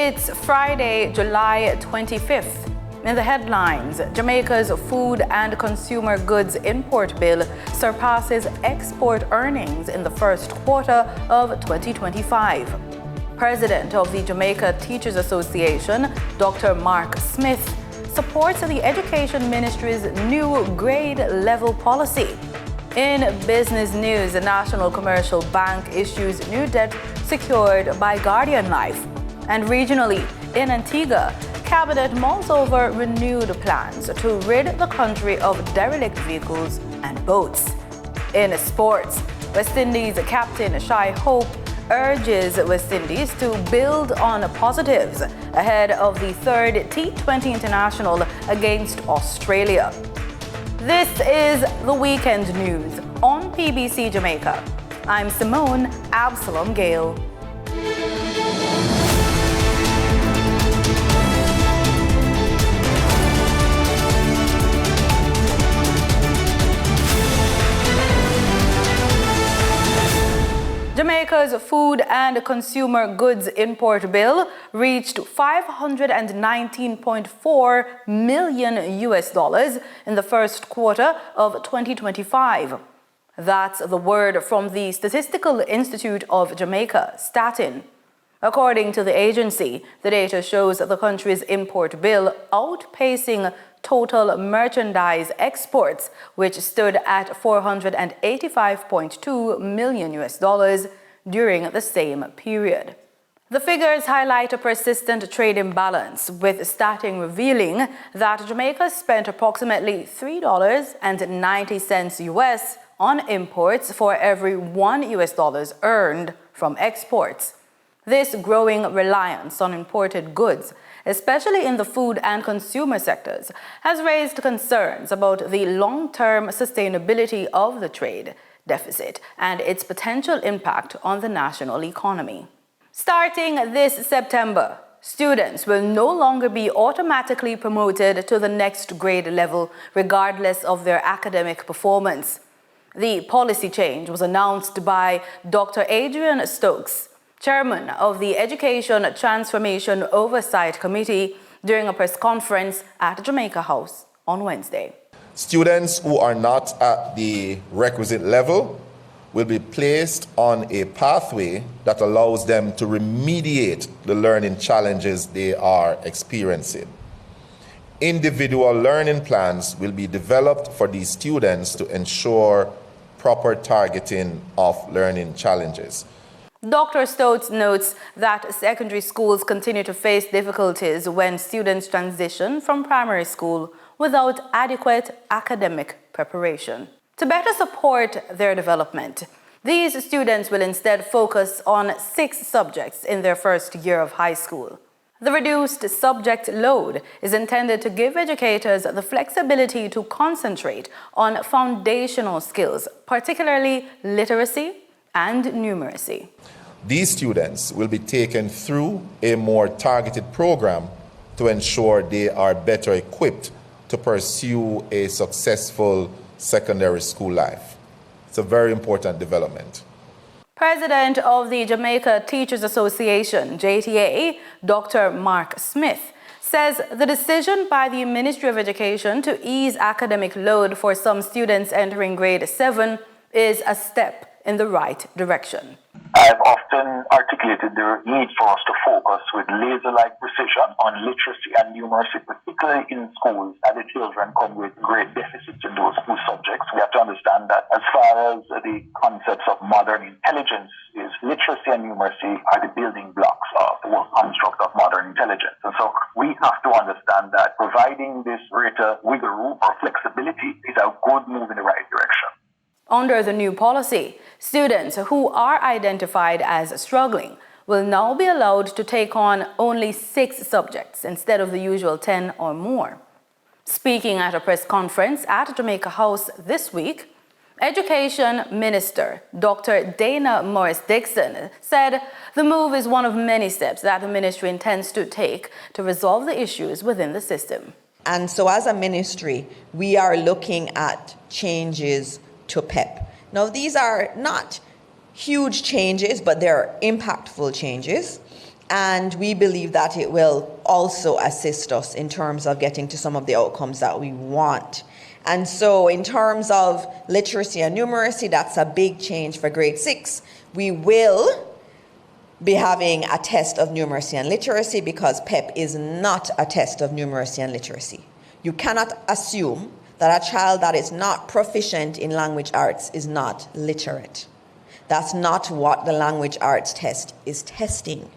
It's Friday, July 25th. In the headlines, Jamaica's food and consumer goods import bill surpasses export earnings in the first quarter of 2025. President of the Jamaica Teachers Association, Dr. Mark Smith, supports the Education Ministry's new grade level policy. In business news, the National Commercial Bank issues new debt secured by Guardian Life. And regionally, in Antigua, Cabinet mulls over renewed plans to rid the country of derelict vehicles and boats. In sports, West Indies captain Shai Hope urges West Indies to build on positives ahead of the third T20 International against Australia. This is the Weekend News on PBC Jamaica. I'm Simone Absalom Gale. Jamaica's food and consumer goods import bill reached $519.4 million in the first quarter of 2025. That's the word from the Statistical Institute of Jamaica, Statin. According to the agency, the data shows the country's import bill outpacing total merchandise exports, which stood at $485.2 million during the same period. The figures highlight a persistent trade imbalance, with Statin revealing that Jamaica spent approximately $3.90 on imports for every $1 earned from exports. This growing reliance on imported goods, especially in the food and consumer sectors, has raised concerns about the long-term sustainability of the trade deficit and its potential impact on the national economy. Starting this September, students will no longer be automatically promoted to the next grade level, regardless of their academic performance. The policy change was announced by Dr. Adrian Stokes, chairman of the Education Transformation Oversight Committee, during a press conference at Jamaica House on Wednesday. Students who are not at the requisite level will be placed on a pathway that allows them to remediate the learning challenges they are experiencing. Individual learning plans will be developed for these students to ensure proper targeting of learning challenges. Dr. Stokes notes that secondary schools continue to face difficulties when students transition from primary school without adequate academic preparation. To better support their development, these students will instead focus on 6 subjects in their first year of high school. The reduced subject load is intended to give educators the flexibility to concentrate on foundational skills, particularly literacy and numeracy. These students will be taken through a more targeted program to ensure they are better equipped to pursue a successful secondary school life. It's a very important development. President of the Jamaica Teachers Association, JTA, Dr. Mark Smith, says the decision by the Ministry of Education to ease academic load for some students entering grade 7 is a step in the right direction. I've often articulated the need for us to focus with laser-like precision on literacy and numeracy, particularly in schools, as the children come with great deficits in those two subjects. We have to understand that as far as the concepts of modern intelligence is, literacy and numeracy are the building blocks of the whole construct of modern intelligence. And so we have to understand that providing this greater wiggle room or flexibility is a good move in the right direction. Under the new policy, students who are identified as struggling will now be allowed to take on only 6 subjects instead of the usual 10 or more. Speaking at a press conference at Jamaica House this week, Education Minister Dr. Dana Morris-Dixon said the move is one of many steps that the ministry intends to take to resolve the issues within the system. And so as a ministry, we are looking at changes to PEP. Now, these are not huge changes, but they're impactful changes. And we believe that it will also assist us in terms of getting to some of the outcomes that we want. And so in terms of literacy and numeracy, that's a big change for grade 6. We will be having a test of numeracy and literacy because PEP is not a test of numeracy and literacy. You cannot assume that a child that is not proficient in language arts is not literate. That's not what the language arts test is testing.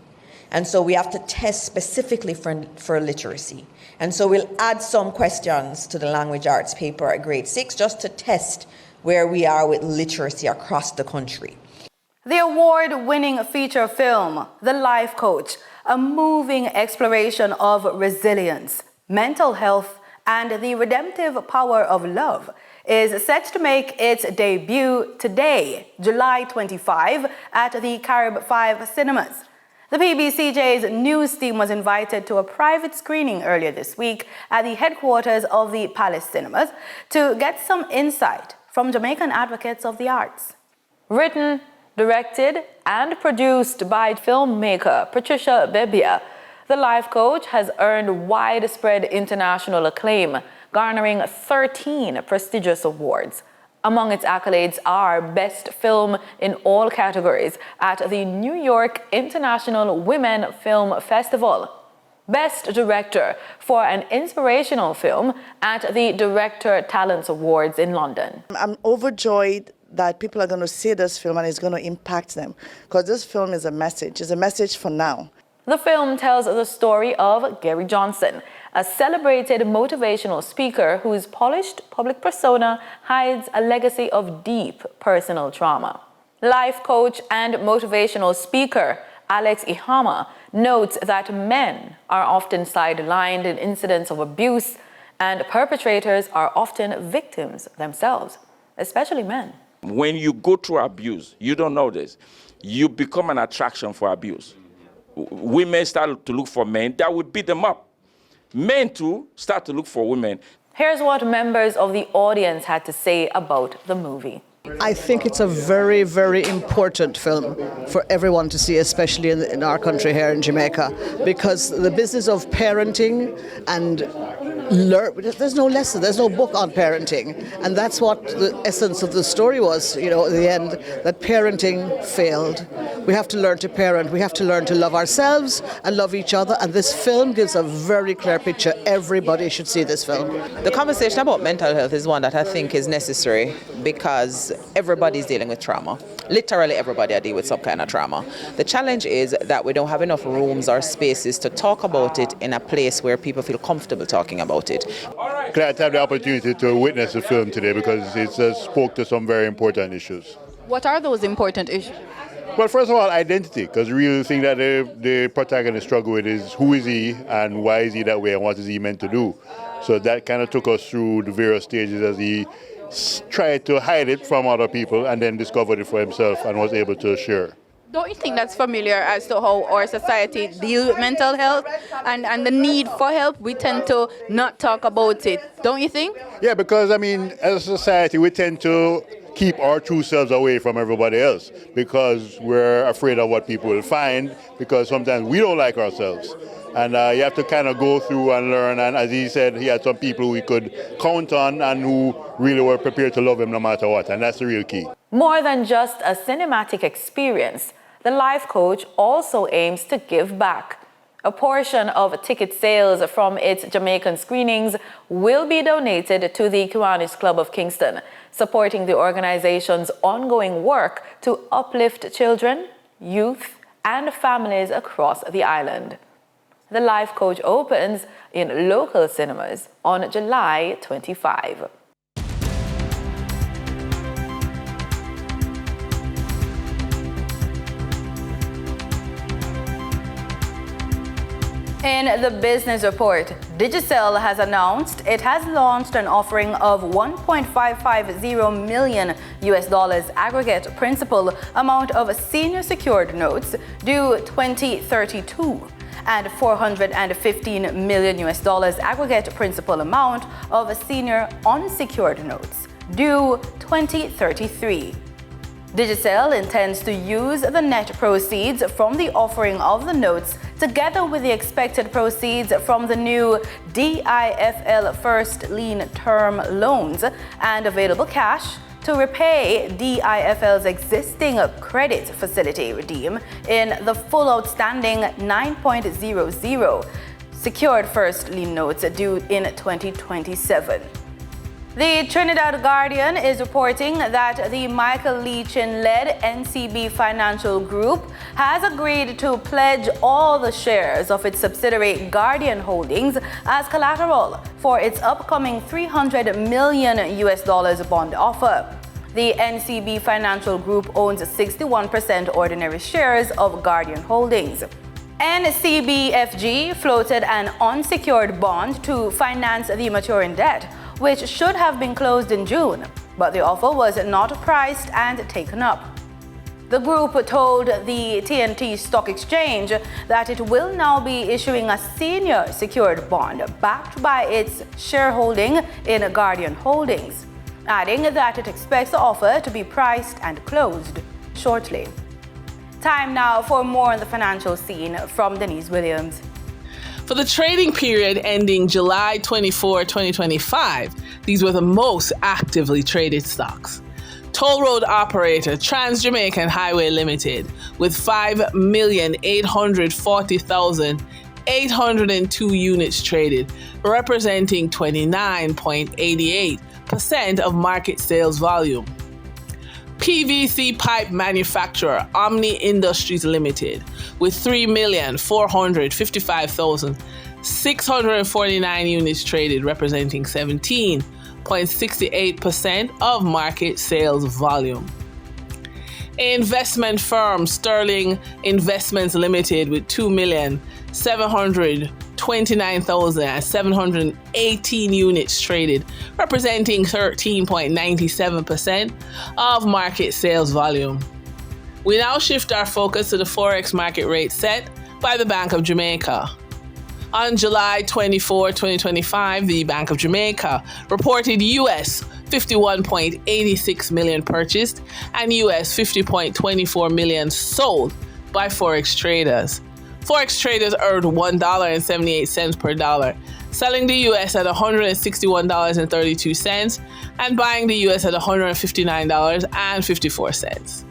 And so we have to test specifically for literacy. And so we'll add some questions to the language arts paper at grade 6 just to test where we are with literacy across the country. The award-winning feature film, The Life Coach, a moving exploration of resilience, mental health, and the redemptive power of love, is set to make its debut today, July 25, at the Carib 5 Cinemas. The PBCJ's news team was invited to a private screening earlier this week at the headquarters of the Palace Cinemas to get some insight from Jamaican advocates of the arts. Written, directed, and produced by filmmaker Patricia Bebia, The Life Coach has earned widespread international acclaim, garnering 13 prestigious awards. Among its accolades are Best Film in all categories at the New York International Women Film Festival, Best Director for an inspirational film at the Director Talents Awards in London. I'm overjoyed that people are going to see this film and it's going to impact them, because this film is a message. It's a message for now. The film tells the story of Gary Johnson, a celebrated motivational speaker whose polished public persona hides a legacy of deep personal trauma. Life coach and motivational speaker Alex Ihama notes that men are often sidelined in incidents of abuse, and perpetrators are often victims themselves, especially men. When you go through abuse, you don't know this, you become an attraction for abuse. Women start to look for men that would beat them up. Men too start to look for women. Here's what members of the audience had to say about the movie. I think it's a very, very important film for everyone to see, especially in our country here in Jamaica, because the business of parenting and there's no lesson, there's no book on parenting, and that's what the essence of the story was, in the end, that parenting failed. We have to learn to parent, we have to learn to love ourselves and love each other, and this film gives a very clear picture. Everybody should see this film. The conversation about mental health is one that I think is necessary because everybody's dealing with trauma. Literally everybody are dealing with some kind of trauma. The challenge is that we don't have enough rooms or spaces to talk about it in a place where people feel comfortable talking about it. Glad to have the opportunity to witness the film today because it spoke to some very important issues. What are those important issues? Well, first of all, identity, because the real thing that the protagonist struggle with is who is he and why is he that way and what is he meant to do. So that kind of took us through the various stages as he tried to hide it from other people and then discovered it for himself and was able to share. Don't you think that's familiar as to how our society deals with mental health and the need for help? We tend to not talk about it, don't you think? Yeah, because as a society we tend to keep our true selves away from everybody else because we're afraid of what people will find, because sometimes we don't like ourselves. And you have to kind of go through and learn, and as he said, he had some people we could count on and who really were prepared to love him no matter what, and that's the real key. More than just a cinematic experience, The Life Coach also aims to give back. A portion of ticket sales from its Jamaican screenings will be donated to the Kiwanis Club of Kingston, supporting the organization's ongoing work to uplift children, youth, and families across the island. The Life Coach opens in local cinemas on July 25. In the business report, Digicel has announced it has launched an offering of $1.550 million aggregate principal amount of senior secured notes due 2032 and $415 million aggregate principal amount of senior unsecured notes due 2033. Digicel intends to use the net proceeds from the offering of the notes together with the expected proceeds from the new DIFL First Lien Term Loans and available cash to repay DIFL's existing credit facility redeem in the full outstanding 9.00 secured first lien notes due in 2027. The Trinidad Guardian is reporting that the Michael Leachin-led NCB Financial Group has agreed to pledge all the shares of its subsidiary Guardian Holdings as collateral for its upcoming $300 million bond offer. The NCB Financial Group owns 61% ordinary shares of Guardian Holdings. NCBFG floated an unsecured bond to finance the maturing debt, which should have been closed in June, but the offer was not priced and taken up. The group told the TNT Stock Exchange that it will now be issuing a senior secured bond backed by its shareholding in Guardian Holdings, adding that it expects the offer to be priced and closed shortly. Time now for more on the financial scene from Denise Williams. For the trading period ending July 24, 2025, these were the most actively traded stocks. Toll road operator Trans-Jamaican Highway Limited with 5,840,802 units traded, representing 29.88% of market sales volume. PVC pipe manufacturer Omni Industries Limited with 3,455,649 units traded, representing 17.68% of market sales volume. Investment firm Sterling Investments Limited with 2,729,718 units traded, representing 13.97% of market sales volume. We now shift our focus to the Forex market rate set by the Bank of Jamaica. On July 24, 2025, the Bank of Jamaica reported US 51.86 million purchased and US 50.24 million sold by Forex traders. Forex traders earned $1.78 per dollar, selling the US at $161.32 and buying the US at $159.54.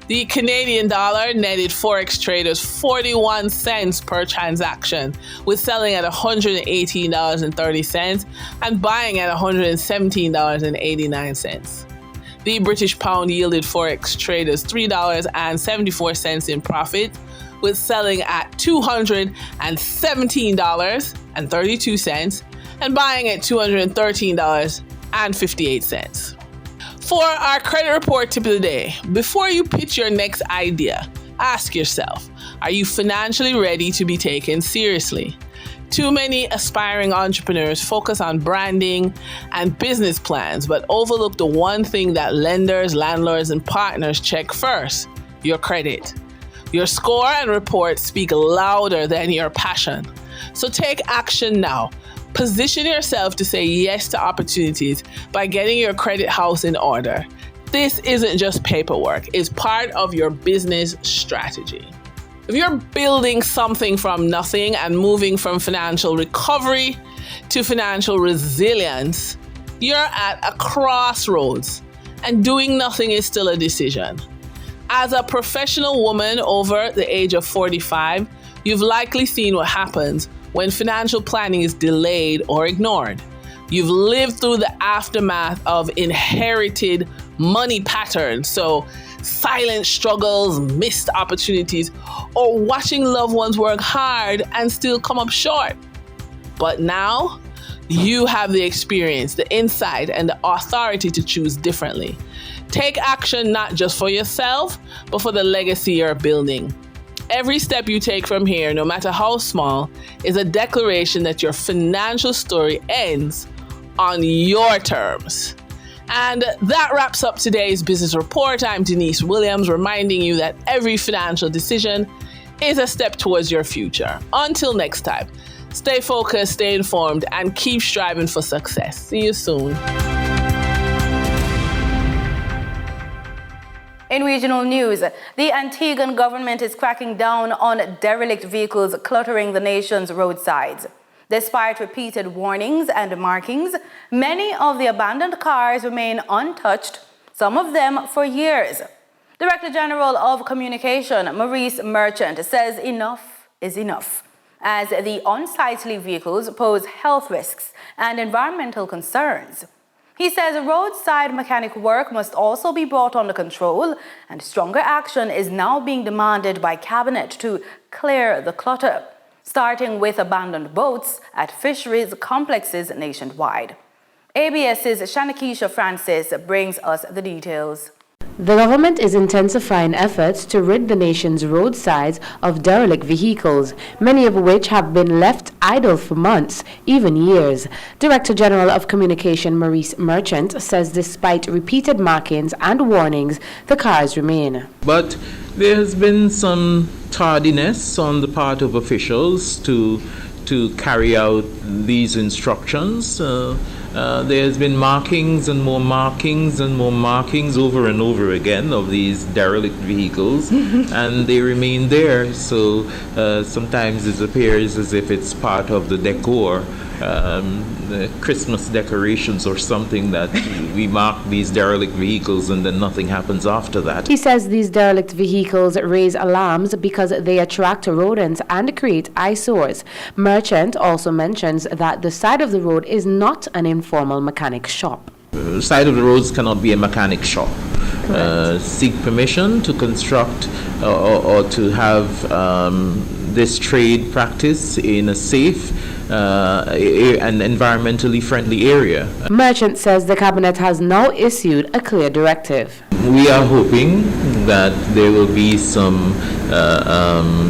The Canadian dollar netted Forex traders 41 cents per transaction, with selling at $118.30 and buying at $117.89. The British pound yielded Forex traders $3.74 in profit, with selling at $217.32 and buying at $213.58. For our credit report tip of the day, before you pitch your next idea, ask yourself, are you financially ready to be taken seriously? Too many aspiring entrepreneurs focus on branding and business plans, but overlook the one thing that lenders, landlords, and partners check first: your credit. Your score and report speak louder than your passion. So take action now. Position yourself to say yes to opportunities by getting your credit house in order. This isn't just paperwork, it's part of your business strategy. If you're building something from nothing and moving from financial recovery to financial resilience, you're at a crossroads, and doing nothing is still a decision. As a professional woman over the age of 45, you've likely seen what happens when financial planning is delayed or ignored. You've lived through the aftermath of inherited money patterns, so silent struggles, missed opportunities, or watching loved ones work hard and still come up short. But now, you have the experience, the insight, and the authority to choose differently. Take action not just for yourself, but for the legacy you're building. Every step you take from here, no matter how small, is a declaration that your financial story ends on your terms. And that wraps up today's business report. I'm Denise Williams, reminding you that every financial decision is a step towards your future. Until next time, stay focused, stay informed, and keep striving for success. See you soon. In regional news, the Antiguan government is cracking down on derelict vehicles cluttering the nation's roadsides. Despite repeated warnings and markings, many of the abandoned cars remain untouched, some of them for years. Director General of Communication, Maurice Merchant, says enough is enough, as the unsightly vehicles pose health risks and environmental concerns. He says roadside mechanic work must also be brought under control, and stronger action is now being demanded by Cabinet to clear the clutter, starting with abandoned boats at fisheries complexes nationwide. ABS's Shanakisha Francis brings us the details. The government is intensifying efforts to rid the nation's roadsides of derelict vehicles, many of which have been left idle for months, even years. Director General of Communication Maurice Merchant says despite repeated markings and warnings, the cars remain. But there has been some tardiness on the part of officials to carry out these instructions. There has been markings and more markings and more markings over and over again of these derelict vehicles, and they remain there. So sometimes it appears as if it's part of the decor, the Christmas decorations or something, that we mark these derelict vehicles and then nothing happens after that. He says these derelict vehicles raise alarms because they attract rodents and create eyesores. Merchant also mentions that the side of the road is not an informal mechanic shop. The side of the roads cannot be a mechanic shop. Seek permission to construct or to have this trade practice in a safe and environmentally friendly area. Merchant says the Cabinet has now issued a clear directive. We are hoping that there will be some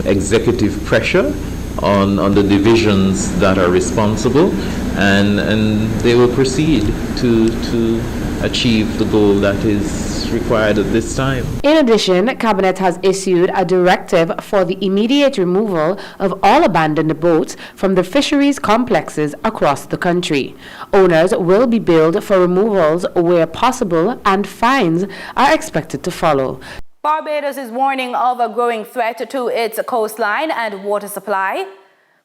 executive pressure on the divisions that are responsible, and they will proceed to achieve the goal that is required at this time. In addition, Cabinet has issued a directive for the immediate removal of all abandoned boats from the fisheries complexes across the country. Owners will be billed for removals where possible, and fines are expected to follow. Barbados is warning of a growing threat to its coastline and water supply.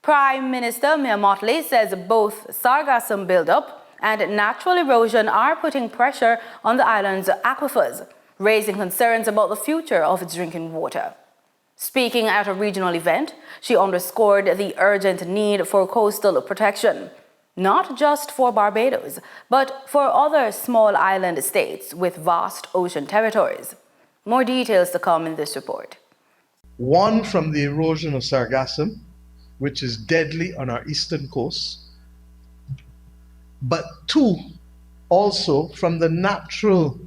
Prime Minister Mia Mottley says both sargassum buildup and natural erosion are putting pressure on the island's aquifers, raising concerns about the future of its drinking water. Speaking at a regional event, she underscored the urgent need for coastal protection, not just for Barbados, but for other small island states with vast ocean territories. More details to come in this report. One, from the erosion of sargassum, which is deadly on our eastern coast, but two, also from the natural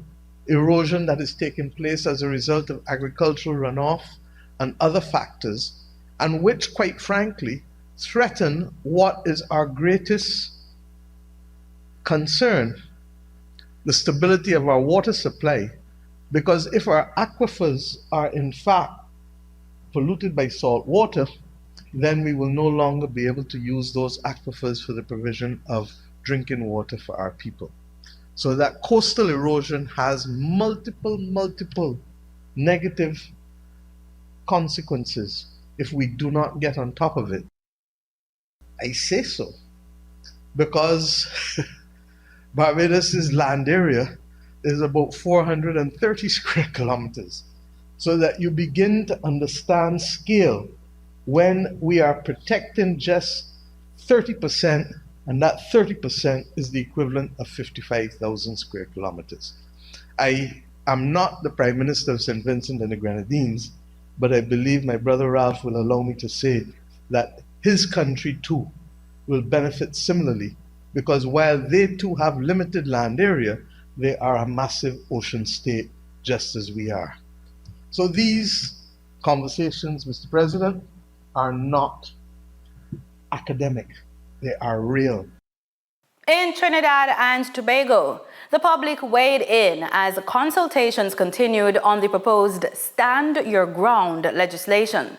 erosion that is taking place as a result of agricultural runoff and other factors, and which, quite frankly, threaten what is our greatest concern, the stability of our water supply. Because if our aquifers are in fact polluted by salt water, then we will no longer be able to use those aquifers for the provision of drinking water for our people. So that coastal erosion has multiple negative consequences if we do not get on top of it. I say so because Barbados' land area is about 430 square kilometers. So that you begin to understand scale when we are protecting just 30%, and that 30% is the equivalent of 55,000 square kilometers. I am not the Prime Minister of St. Vincent and the Grenadines, but I believe my brother Ralph will allow me to say that his country too will benefit similarly, because while they too have limited land area, they are a massive ocean state just as we are. So these conversations, Mr. President, are not academic. They are real. In Trinidad and Tobago, the public weighed in as consultations continued on the proposed Stand Your Ground legislation.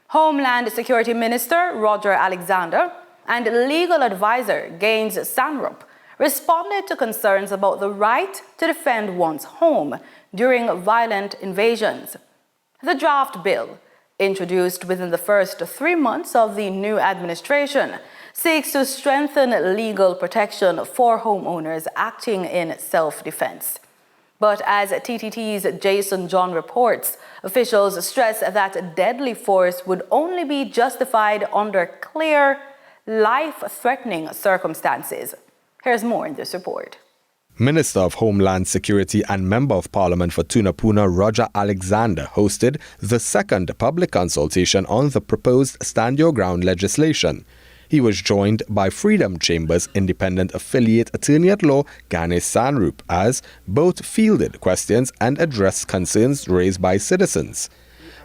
Homeland Security Minister Roger Alexander and legal advisor Gaines Sanrup responded to concerns about the right to defend one's home during violent invasions. The draft bill, introduced within the first 3 months of the new administration, seeks to strengthen legal protection for homeowners acting in self-defense. But as TTT's Jason John reports, officials stress that deadly force would only be justified under clear, life-threatening circumstances. Here's more in this report. Minister of Homeland Security and Member of Parliament for Tunapuna, Roger Alexander, hosted the second public consultation on the proposed Stand Your Ground legislation. He was joined by Freedom Chamber's independent affiliate attorney-at-law Ganesh Sanrup as both fielded questions and addressed concerns raised by citizens.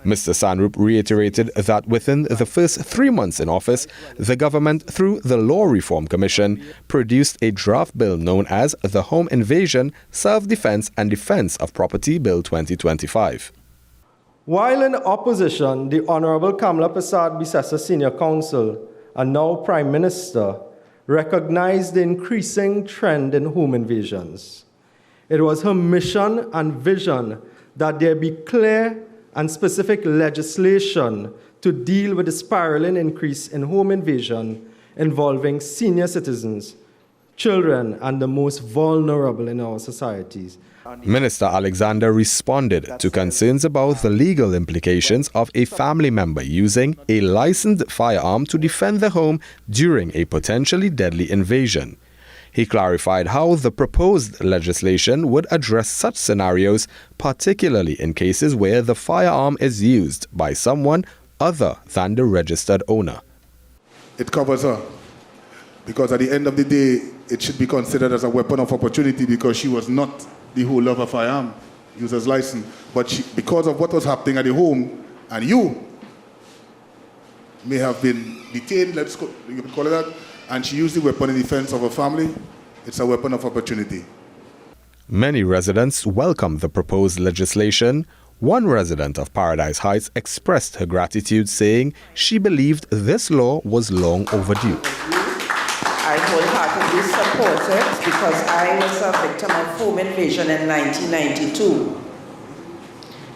Mr. Sanrup reiterated that within the first 3 months in office, the government, through the Law Reform Commission, produced a draft bill known as the Home Invasion, Self-Defense and Defense of Property Bill 2025. While in opposition, the Honorable Kamala Prasad-Bissessar Senior Counsel and now Prime Minister recognized the increasing trend in home invasions. It was her mission and vision that there be clear and specific legislation to deal with the spiraling increase in home invasion involving senior citizens, children, and the most vulnerable in our societies. Minister Alexander responded to concerns about the legal implications of a family member using a licensed firearm to defend the home during a potentially deadly invasion. He clarified how the proposed legislation would address such scenarios, particularly in cases where the firearm is used by someone other than the registered owner. It covers her, because at the end of the day, it should be considered as a weapon of opportunity because she was not the holder of a firearm, user's license. But because of what was happening at the home, and you may have been detained, you can call it that, and she used the weapon in defense of her family, it's a weapon of opportunity. Many residents welcomed the proposed legislation. One resident of Paradise Heights expressed her gratitude, saying she believed this law was long overdue. I wholeheartedly support it because I was a victim of home invasion in 1992.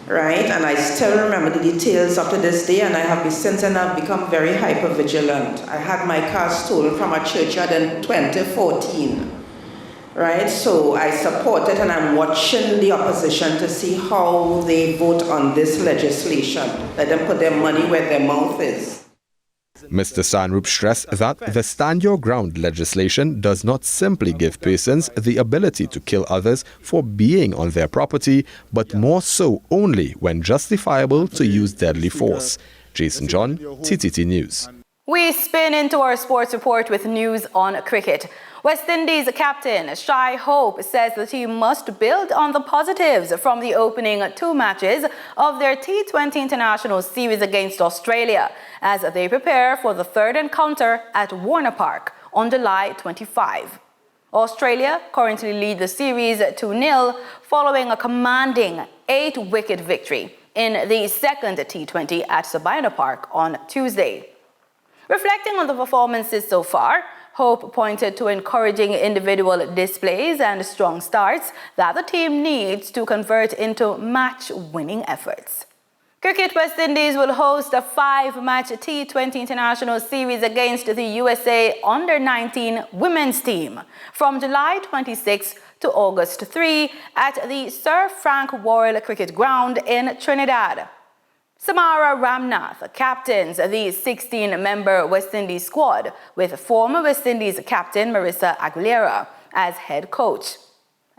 Right? And I still remember the details up to this day, and I have since then I've become very hyper-vigilant. I had my car stolen from a churchyard in 2014. Right? So I support it, and I'm watching the opposition to see how they vote on this legislation. Let them put their money where their mouth is. Mr. Sanrup stressed that the Stand Your Ground legislation does not simply give persons the ability to kill others for being on their property, but more so only when justifiable to use deadly force. Jason John, TTT News. We spin into our sports report with news on cricket. West Indies captain Shai Hope says the team must build on the positives from the opening 2 matches of their T20 International Series against Australia as they prepare for the third encounter at Warner Park on July 25. Australia currently lead the series 2-0 following a commanding 8-wicket victory in the second T20 at Sabina Park on Tuesday. Reflecting on the performances so far, Hope pointed to encouraging individual displays and strong starts that the team needs to convert into match-winning efforts. Cricket West Indies will host a 5-match T20 International Series against the USA Under-19 women's team from July 26 to August 3 at the Sir Frank Worrell Cricket Ground in Trinidad. Samara Ramnath captains the 16-member West Indies squad with former West Indies captain Marissa Aguilera as head coach.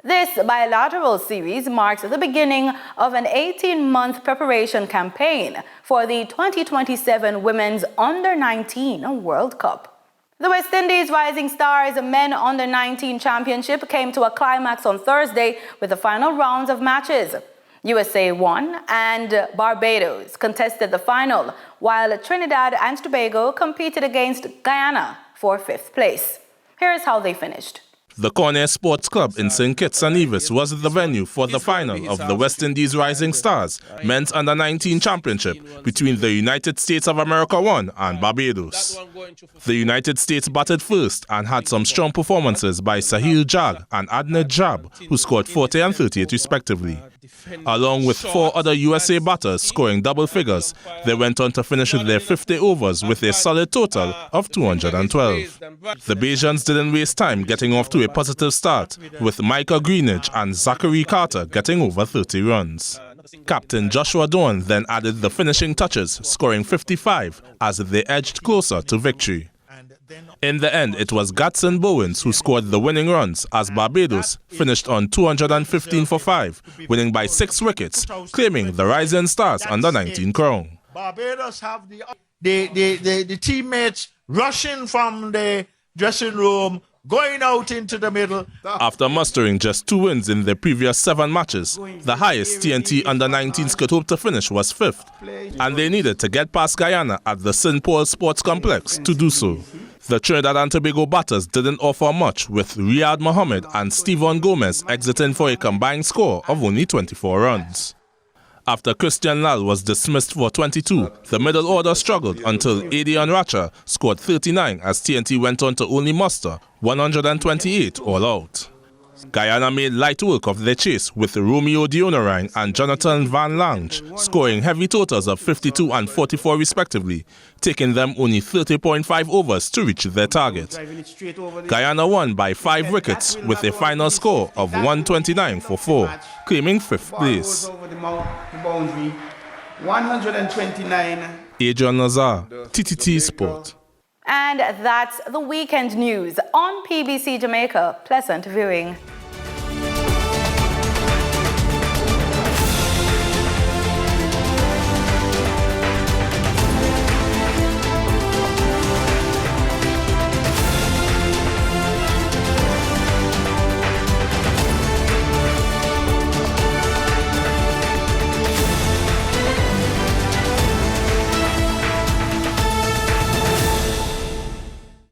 This bilateral series marks the beginning of an 18-month preparation campaign for the 2027 Women's Under-19 World Cup. The West Indies Rising Stars Men Under-19 Championship came to a climax on Thursday with the final rounds of matches. USA won and Barbados contested the final, while Trinidad and Tobago competed against Guyana for 5th place. Here's how they finished. The Cornet Sports Club in St. Kitts and Nevis was the venue for the final of the West Indies Rising Stars Men's Under-19 Championship between the United States of America 1 and Barbados. The United States batted first and had some strong performances by Sahil Jag and Adnan Jab, who scored 40 and 38 respectively. Along with 4 other USA batters scoring double figures, they went on to finish their 50 overs with a solid total of 212. The Bajans didn't waste time getting off to a positive start, with Micah Greenidge and Zachary Carter getting over 30 runs. Captain Joshua Dawn then added the finishing touches, scoring 55 as they edged closer to victory. In the end, it was Gatson Bowens who scored the winning runs as Barbados finished on 215 for 5, winning by 6 wickets, claiming the Rising Stars under-19 crown. Barbados have the teammates rushing from the dressing room, going out into the middle. After mustering just 2 wins in their previous 7 matches, the highest TNT under-19s could hope to finish was 5th, and they needed to get past Guyana at the St. Paul Sports Complex to do so. The Trinidad and Tobago batters didn't offer much, with Riyad Mohammed and Steven Gomez exiting for a combined score of only 24 runs. After Christian Lal was dismissed for 22, the middle order struggled until Adian Racha scored 39 as TNT went on to only muster 128 all out. Guyana made light work of their chase, with Romeo Dionarine and Jonathan Van Lange scoring heavy totals of 52 and 44 respectively, taking them only 30.5 overs to reach their target. Guyana won by 5 wickets with a final score of 129 for 4, claiming 5th place. 129. Adrian Nazar, TTT Sport. And that's the weekend news on PBC Jamaica. Pleasant viewing.